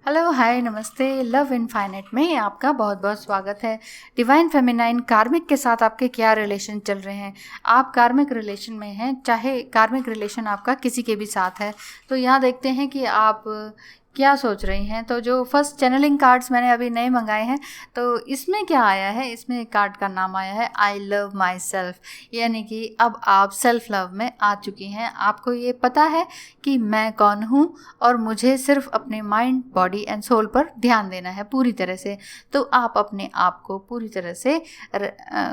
Hello, हाय, नमस्ते। Love infinite में आपका बहुत बहुत स्वागत है। डिवाइन फेमिनाइन कार्मिक के साथ आपके क्या रिलेशन चल रहे हैं? आप कार्मिक रिलेशन में हैं, चाहे कार्मिक रिलेशन आपका किसी के भी साथ है, तो यहाँ देखते हैं कि आप क्या सोच रही हैं। तो जो फर्स्ट चैनलिंग कार्ड्स मैंने अभी नए मंगाए हैं, तो इसमें क्या आया है, इसमें कार्ड का नाम आया है आई लव माई सेल्फ, यानी कि अब आप सेल्फ लव में आ चुकी हैं। आपको ये पता है कि मैं कौन हूँ और मुझे सिर्फ अपने माइंड, बॉडी एंड सोल पर ध्यान देना है पूरी तरह से। तो आप अपने आप को पूरी तरह से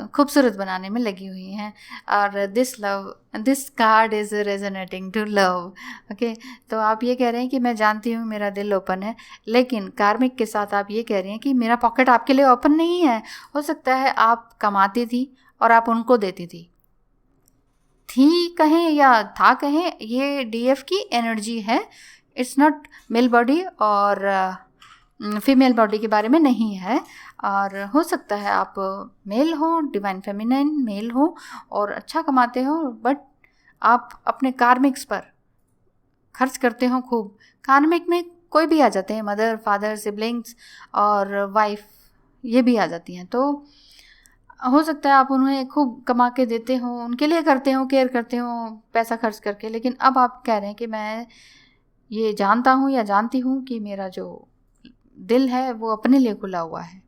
खूबसूरत बनाने में लगी हुई हैं। और this card is resonating to love. Okay, तो आप ये कह रहे हैं कि मैं जानती हूँ मेरा दिल ओपन है, लेकिन कार्मिक के साथ आप ये कह रही हैं कि मेरा पॉकेट आपके लिए ओपन नहीं है। हो सकता है आप कमाती थी और आप उनको देती थी कहें या था कहें, ये डीएफ की एनर्जी है। इट्स नॉट मेल बॉडी और फीमेल बॉडी के बारे में नहीं है। और हो सकता है आप मेल हो, डिवाइन फेमिनाइन मेल हो और अच्छा कमाते हो, बट आप अपने कार्मिक्स पर खर्च करते हो खूब। कार्मिक में कोई भी आ जाते हैं, मदर, फादर, सिबलिंग्स और वाइफ, ये भी आ जाती हैं। तो हो सकता है आप उन्हें खूब कमा के देते हो, उनके लिए करते हो, केयर करते हो पैसा खर्च करके, लेकिन अब आप कह रहे हैं कि मैं ये जानता हूँ या जानती हूँ कि मेरा जो दिल है वो अपने लिए खुला हुआ है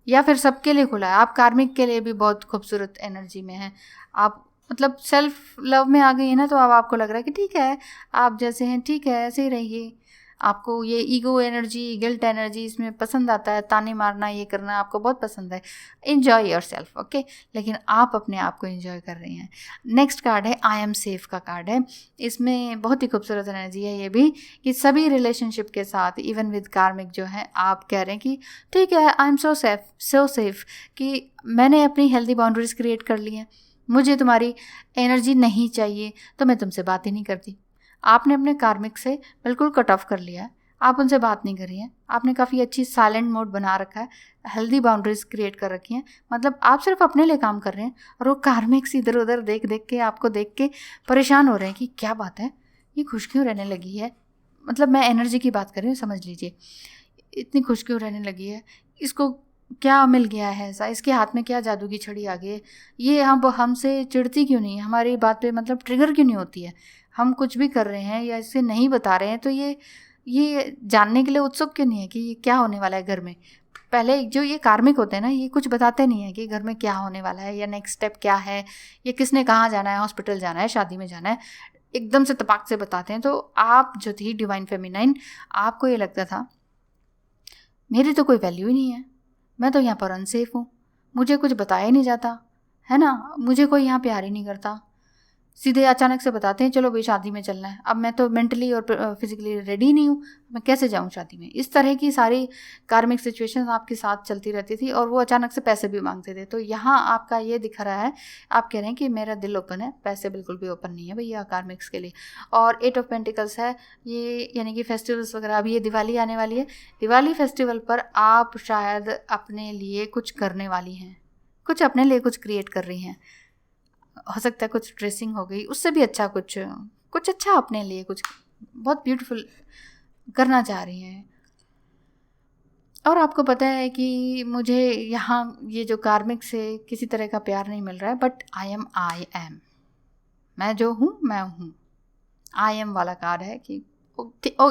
या फिर सबके लिए खुला है। आप कार्मिक के लिए भी बहुत खूबसूरत एनर्जी में हैं। आप मतलब सेल्फ लव में आ गई है ना, तो अब आपको लग रहा है कि ठीक है, आप जैसे हैं ठीक है, ऐसे ही रहिए। आपको ये ईगो एनर्जी, गिल्ट एनर्जी इसमें पसंद आता है, ताने मारना, ये करना आपको बहुत पसंद है। इन्जॉय योर सेल्फ, ओके, लेकिन आप अपने आप को इन्जॉय कर रही हैं। नेक्स्ट कार्ड है आई एम सेफ का कार्ड है। इसमें बहुत ही खूबसूरत एनर्जी है ये भी, कि सभी रिलेशनशिप के साथ, इवन विद कार्मिक जो है, आप कह रहे हैं कि ठीक है, आई एम सो सेफ कि मैंने अपनी हेल्दी बाउंड्रीज क्रिएट कर ली हैं। मुझे तुम्हारी एनर्जी नहीं चाहिए, तो मैं तुमसे बात ही नहीं करती। आपने अपने कार्मिक से बिल्कुल कट ऑफ कर लिया है, आप उनसे बात नहीं कर रही हैं। आपने काफ़ी अच्छी साइलेंट मोड बना रखा है, हेल्दी बाउंड्रीज क्रिएट कर रखी हैं। मतलब आप सिर्फ अपने लिए काम कर रहे हैं और वो कार्मिक्स इधर उधर देख देख के, आपको देख के परेशान हो रहे हैं कि क्या बात है, ये खुश क्यों रहने लगी है। मतलब मैं एनर्जी की बात कर रही हूँ, समझ लीजिए, इतनी खुश क्यों रहने लगी है, इसको क्या मिल गया है ऐसा, इसके हाथ में क्या जादू की छड़ी आ गई है, ये हमसे चिढ़ती क्यों नहीं है, हमारी बात पे मतलब ट्रिगर क्यों नहीं होती है, हम कुछ भी कर रहे हैं या इसे नहीं बता रहे हैं तो ये जानने के लिए उत्सुक क्यों नहीं है कि ये क्या होने वाला है घर में। पहले जो ये कार्मिक होते हैं ना, ये कुछ बताते नहीं है कि घर में क्या होने वाला है या नेक्स्ट स्टेप क्या है, या किसने कहाँ जाना है, हॉस्पिटल जाना है, शादी में जाना है, एकदम से तपाक से बताते हैं। तो आप जो थी डिवाइन फेमिनाइन, आपको ये लगता था मेरी तो कोई वैल्यू ही नहीं है, मैं तो यहाँ पर अनसेफ हूँ, मुझे कुछ बताया ही नहीं जाता है ना, मुझे कोई यहाँ प्यार ही नहीं करता। सीधे अचानक से बताते हैं चलो भाई शादी में चलना है, अब मैं तो मेंटली और फिजिकली रेडी नहीं हूँ, मैं कैसे जाऊँ शादी में। इस तरह की सारी कार्मिक सिचुएशंस आपके साथ चलती रहती थी और वो अचानक से पैसे भी मांगते थे। तो यहाँ आपका ये दिख रहा है, आप कह रहे हैं कि मेरा दिल ओपन है, पैसे बिल्कुल भी ओपन नहीं है भैया कार्मिक्स के लिए। और 8 ऑफ पेंटिकल्स है ये, यानी कि फेस्टिवल्स वगैरह, अभी ये दिवाली आने वाली है, दिवाली फेस्टिवल पर आप शायद अपने लिए कुछ करने वाली हैं, कुछ अपने लिए कुछ क्रिएट कर रही हैं। हो सकता है कुछ ड्रेसिंग हो गई, उससे भी अच्छा कुछ कुछ अच्छा अपने लिए कुछ बहुत ब्यूटीफुल करना चाह रही हैं। और आपको पता है कि मुझे यहाँ ये जो कार्मिक से किसी तरह का प्यार नहीं मिल रहा है, बट आई एम, मैं जो हूँ मैं हूँ। आई एम वाला कार्ड है कि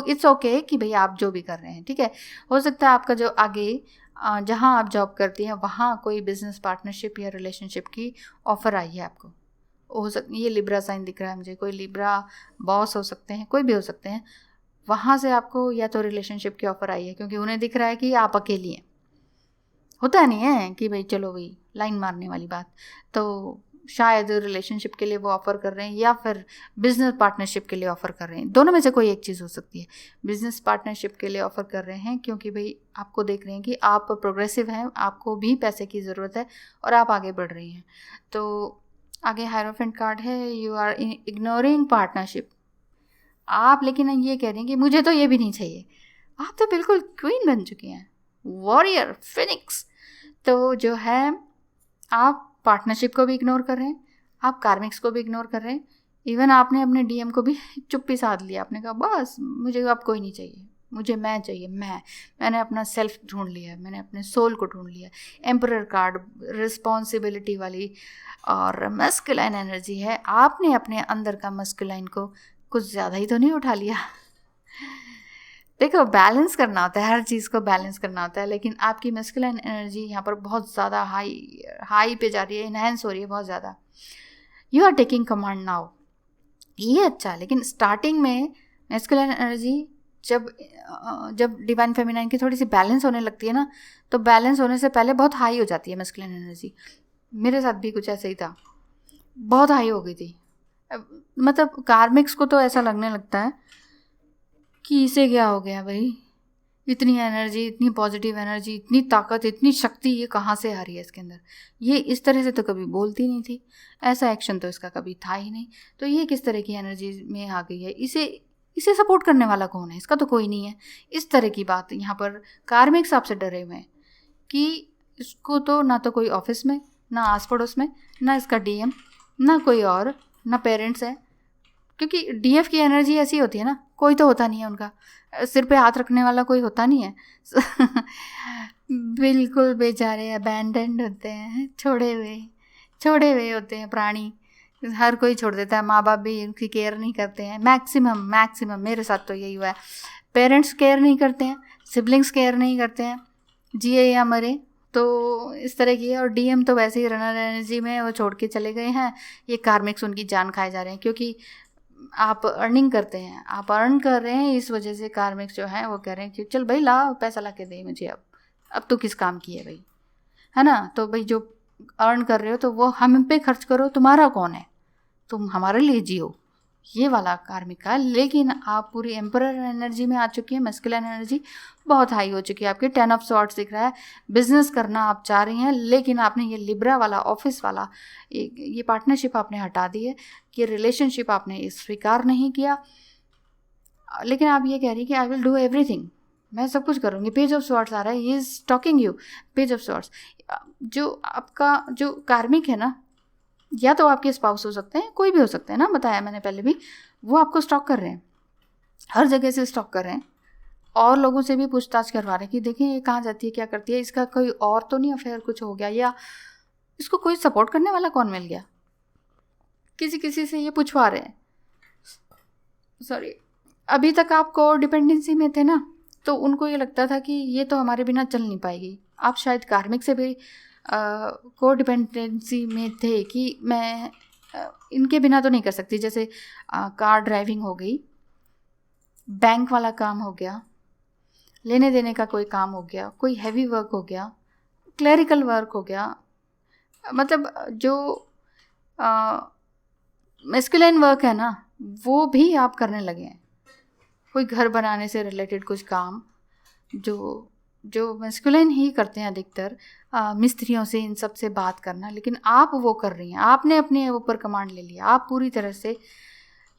इट्स ओके कि भाई आप जो भी कर रहे हैं ठीक है। हो सकता है आपका जो आगे जहाँ आप जॉब करती हैं वहाँ कोई बिजनेस पार्टनरशिप या रिलेशनशिप की ऑफ़र आई है आपको। हो सकता, ये लिब्रा साइन दिख रहा है मुझे, कोई लिब्रा बॉस हो सकते हैं, कोई भी हो सकते हैं, वहाँ से आपको या तो रिलेशनशिप की ऑफ़र आई है, क्योंकि उन्हें दिख रहा है कि आप अकेली हैं। होता नहीं है कि भाई चलो भाई लाइन मारने वाली बात, तो शायद रिलेशनशिप के लिए वो ऑफ़र कर रहे हैं या फिर बिजनेस पार्टनरशिप के लिए ऑफ़र कर रहे हैं, दोनों में से कोई एक चीज़ हो सकती है। बिजनेस पार्टनरशिप के लिए ऑफ़र कर रहे हैं क्योंकि भाई आपको देख रहे हैं कि आप प्रोग्रेसिव हैं, आपको भी पैसे की ज़रूरत है और आप आगे बढ़ रही हैं। तो आगे हायरोफेंट कार्ड है, यू आर इग्नोरिंग पार्टनरशिप। आप लेकिन ये कह रही हैं कि मुझे तो ये भी नहीं चाहिए। आप तो बिल्कुल क्वीन बन चुकी हैं, वॉरियर, फिनिक्स। तो जो है, आप पार्टनरशिप को भी इग्नोर कर रहे हैं, आप कार्मिक्स को भी इग्नोर कर रहे हैं, इवन आपने अपने डीएम को भी चुप्पी साध लिया, आपने कहा बस मुझे अब कोई नहीं चाहिए, मुझे मैं चाहिए, मैंने अपना सेल्फ ढूंढ लिया, मैंने अपने सोल को ढूंढ लिया। एम्परर कार्ड रिस्पॉन्सिबिलिटी वाली और मस्कुलाइन एनर्जी है। आपने अपने अंदर का मस्कुलाइन को कुछ ज़्यादा ही तो नहीं उठा लिया? देखो, बैलेंस करना होता है, हर चीज़ को बैलेंस करना होता है, लेकिन आपकी मस्कुलाइन एनर्जी यहाँ पर बहुत ज़्यादा हाई पे जा रही है, इनहेंस हो रही है बहुत ज़्यादा। You are taking command now, ये अच्छा। लेकिन स्टार्टिंग में मस्कुलाइन एनर्जी जब डिवाइन फेमिनाइन की थोड़ी सी बैलेंस होने लगती है ना, तो बैलेंस होने से पहले बहुत हाई हो जाती है मस्कुलाइन एनर्जी। मेरे साथ भी कुछ ऐसा ही था, बहुत हाई हो गई थी। मतलब कार्मिक्स को तो ऐसा लगने लगता है कि इसे क्या हो गया भाई, इतनी एनर्जी, इतनी पॉजिटिव एनर्जी, इतनी ताकत, इतनी शक्ति, ये कहाँ से आ रही है इसके अंदर? ये इस तरह से तो कभी बोलती नहीं थी, ऐसा एक्शन तो इसका कभी था ही नहीं, तो ये किस तरह की एनर्जी में आ गई है? इसे सपोर्ट करने वाला कौन है? इसका तो कोई नहीं है। इस तरह की बात यहाँ पर कार्मिक्स आपसे डरे हुए हैं कि इसको तो ना तो कोई ऑफिस में, ना आस पड़ोस में, ना इसका डीएम, ना कोई और, ना पेरेंट्स है। क्योंकि डीएफ की एनर्जी ऐसी होती है ना, कोई तो होता नहीं है उनका, सिर पे हाथ रखने वाला कोई होता नहीं है। बिल्कुल बेचारे अबैंडन्ड होते हैं, छोड़े हुए होते हैं प्राणी। हर कोई छोड़ देता है, माँ बाप भी उनकी केयर नहीं करते हैं। मैक्सिमम मेरे साथ तो यही हुआ है। पेरेंट्स केयर नहीं करते हैं, सिबलिंग्स केयर नहीं करते हैं, जिए या मरे, तो इस तरह की है। और डीएम तो वैसे ही रनर एनर्जी में वो छोड़ के चले गए हैं। ये कार्मिक्स उनकी जान खाए जा रहे हैं, क्योंकि आप अर्निंग करते हैं, आप अर्न कर रहे हैं, इस वजह से कार्मिक्स जो है वो कह रहे हैं कि चल भाई ला, पैसा ला के दे मुझे, अब तो किस काम की है भाई, है ना? तो भाई जो अर्न कर रहे हो तो वो हम पे खर्च करो, तुम्हारा कौन है, तुम हमारे लिए जियो, ये वाला कार्मिक का। लेकिन आप पूरी एम्परर एनर्जी में आ चुकी है, मस्कुलाइन एनर्जी बहुत हाई हो चुकी है आपकी। 10 ऑफ स्वॉर्ड्स दिख रहा है, बिजनेस करना आप चाह रही हैं, लेकिन आपने ये लिब्रा वाला, ऑफिस वाला, ये पार्टनरशिप आपने हटा दी है, ये रिलेशनशिप आपने स्वीकार नहीं किया। लेकिन आप ये कह रही कि आई विल डू एवरीथिंग, मैं सब कुछ करूँगी। पेज ऑफ स्वॉर्ड्स आ रहा है, he is talking you. Page of swords, जो आपका जो कार्मिक है ना, या तो आपके स्पाउस हो सकते हैं, कोई भी हो सकते हैं ना, बताया मैंने पहले भी, वो आपको स्टॉक कर रहे हैं, हर जगह से स्टॉक कर रहे हैं, और लोगों से भी पूछताछ करवा रहे हैं कि देखिए ये कहाँ जाती है, क्या करती है, इसका कोई और तो नहीं अफेयर कुछ हो गया, या इसको कोई सपोर्ट करने वाला कौन मिल गया, किसी से ये पूछवा रहे हैं। सॉरी, अभी तक आप को डिपेंडेंसी में थे ना, तो उनको ये लगता था कि ये तो हमारे बिना चल नहीं पाएगी। आप शायद कार्मिक से भी को डिपेंडेंसी में थे कि मैं इनके बिना तो नहीं कर सकती। जैसे कार ड्राइविंग हो गई, बैंक वाला काम हो गया, लेने देने का कोई काम हो गया, कोई हैवी वर्क हो गया, क्लरिकल वर्क हो गया, मतलब जो मैस्कुलिन वर्क है ना, वो भी आप करने लगे हैं। कोई घर बनाने से रिलेटेड कुछ काम जो मैस्कुलिन ही करते हैं अधिकतर, मिस्त्रियों से, इन सब से बात करना, लेकिन आप वो कर रही हैं। आपने अपने ऊपर कमांड ले लिया, आप पूरी तरह से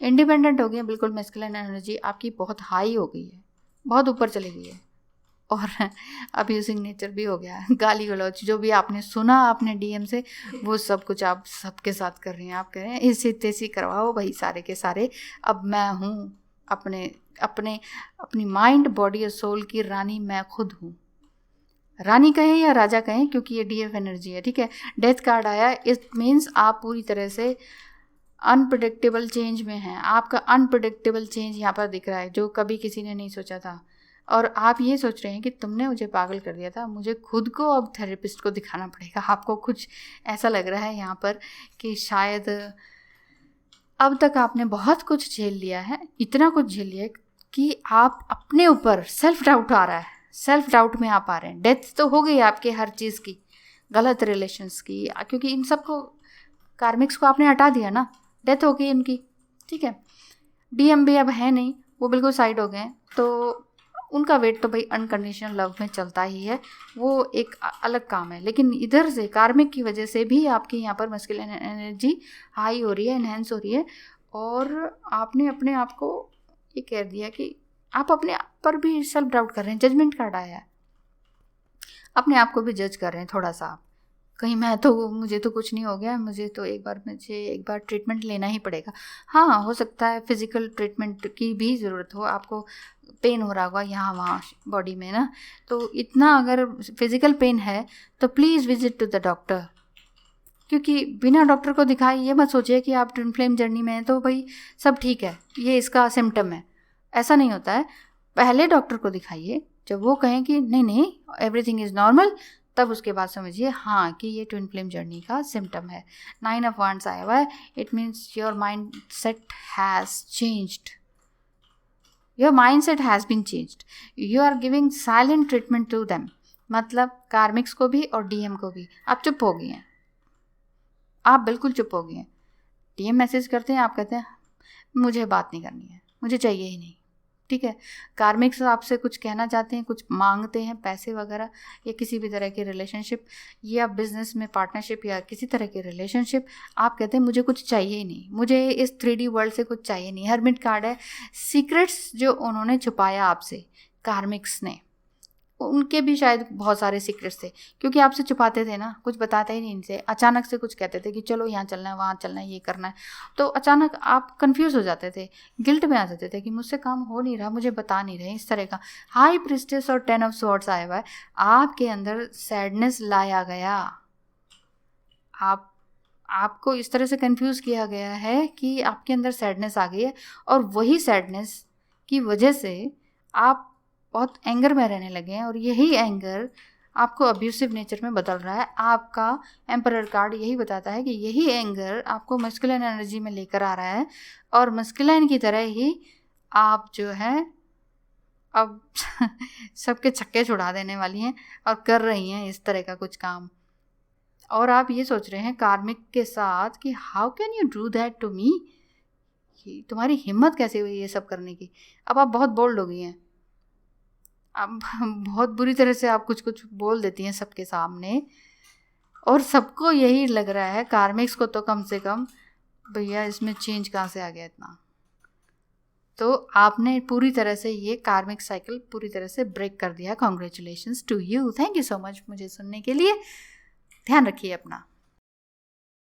इंडिपेंडेंट हो गई हैं। बिल्कुल मैस्कुलिन एनर्जी आपकी बहुत हाई हो गई है, बहुत ऊपर चली गई है, और अब्यूजिंग नेचर भी हो गया। गाली गलौज जो भी आपने सुना आपने डीएम से, वो सब कुछ आप सबके साथ कर रही हैं। आप कह रहे हैं इसी तेसी करवाओ भाई सारे के सारे, अब मैं हूँ अपनी माइंड, बॉडी और सोल की रानी, मैं खुद हूँ। रानी कहें या राजा कहें, क्योंकि ये डीएफ एनर्जी है, ठीक है। डेथ कार्ड आया, इट मीन्स आप पूरी तरह से अनप्रिडिक्टेबल चेंज में हैं। आपका अनप्रिडिक्टेबल चेंज यहाँ पर दिख रहा है, जो कभी किसी ने नहीं सोचा था। और आप ये सोच रहे हैं कि तुमने मुझे पागल कर दिया था, मुझे खुद को अब थेरेपिस्ट को दिखाना पड़ेगा। आपको कुछ ऐसा लग रहा है यहाँ पर कि शायद अब तक आपने बहुत कुछ झेल लिया है, इतना कुछ झेल लिया है कि आप अपने ऊपर सेल्फ डाउट आ रहा है, सेल्फ डाउट में आप आ रहे हैं। डेथ तो हो गई आपके हर चीज़ की, गलत रिलेशंस की, क्योंकि इन सब को कार्मिक्स को आपने हटा दिया ना, डेथ हो गई उनकी, ठीक है। डीएम भी अब है नहीं, वो बिल्कुल साइड हो गए, तो उनका वेट तो भाई अनकंडीशनल लव में चलता ही है, वो एक अलग काम है। लेकिन इधर से कार्मिक की वजह से भी आपकी यहाँ पर मस्कुलिन एनर्जी हाई हो रही है, एनहेंस हो रही है, और आपने अपने आप को ये कह दिया कि आप अपने आप पर भी सेल्फ डाउट कर रहे हैं। जजमेंट कार्ड आया है, अपने आप को भी जज कर रहे हैं थोड़ा सा, कहीं मुझे तो कुछ नहीं हो गया, मुझे एक बार ट्रीटमेंट लेना ही पड़ेगा। हाँ, हो सकता है फिज़िकल ट्रीटमेंट की भी ज़रूरत हो, आपको पेन हो रहा होगा यहाँ वहाँ बॉडी में ना, तो इतना अगर फिज़िकल पेन है तो please visit to the doctor. क्योंकि बिना डॉक्टर को दिखाए ये मत सोचिए कि आप ट्विन फ्लेम जर्नी में हैं तो भाई सब ठीक है, ये इसका सिम्टम है। ऐसा नहीं होता है। पहले डॉक्टर को दिखाइए, जब वो कहें कि नहीं नहीं एवरीथिंग इज़ नॉर्मल, तब उसके बाद समझिए हाँ कि ये ट्विन फ्लेम जर्नी का सिम्टम है। 9 ऑफ वांड्स आया हुआ है, it means your mind set has changed, your mind set has been changed, you are giving silent treatment to them. मतलब कार्मिक्स को भी और डीएम को भी। आप चुप हो गए हैं, आप बिल्कुल चुप हो गए हैं। डीएम मैसेज करते हैं, आप कहते हैं मुझे बात नहीं करनी है, मुझे चाहिए ही नहीं। ठीक है, कार्मिक्स आपसे कुछ कहना चाहते हैं, कुछ मांगते हैं पैसे वगैरह, या किसी भी तरह के रिलेशनशिप या बिजनेस में पार्टनरशिप या किसी तरह के रिलेशनशिप, आप कहते हैं मुझे कुछ चाहिए ही नहीं, मुझे इस 3D वर्ल्ड से कुछ चाहिए नहीं। हर्मिट कार्ड है, सीक्रेट्स जो उन्होंने छुपाया आपसे कार्मिक्स ने, उनके भी शायद बहुत सारे सीक्रेट्स थे, क्योंकि आपसे छुपाते थे ना, कुछ बताते ही नहीं इनसे। अचानक से कुछ कहते थे कि चलो यहाँ चलना है, वहाँ चलना है, ये करना है, तो अचानक आप कंफ्यूज हो जाते थे, गिल्ट में आ जाते थे कि मुझसे काम हो नहीं रहा, मुझे बता नहीं रहे। इस तरह का हाई प्रिस्टेस और 10 ऑफ स्वॉर्ड्स आया हुआ है, आपके अंदर सैडनेस लाया गया। आपको इस तरह से कंफ्यूज किया गया है कि आपके अंदर सैडनेस आ गई है, और वही सैडनेस की वजह से आप बहुत एंगर में रहने लगे हैं, और यही एंगर आपको अब्यूसिव नेचर में बदल रहा है। आपका एम्परर कार्ड यही बताता है कि यही एंगर आपको मस्कुलिन एनर्जी में लेकर आ रहा है, और मस्कुलिन की तरह ही आप जो है अब सबके छक्के छुड़ा देने वाली हैं और कर रही हैं इस तरह का कुछ काम। और आप ये सोच रहे हैं कार्मिक के साथ कि how can you do that to me, तुम्हारी हिम्मत कैसे हुई ये सब करने की। अब आप बहुत बोल्ड हो गई हैं, अब बहुत बुरी तरह से आप कुछ कुछ बोल देती हैं सबके सामने, और सबको यही लग रहा है कार्मिक्स को तो कम से कम भैया इसमें चेंज कहाँ से आ गया इतना। तो आपने पूरी तरह से ये कार्मिक साइकिल पूरी तरह से ब्रेक कर दिया। Congratulations to you, thank you so much मुझे सुनने के लिए। ध्यान रखिए अपना।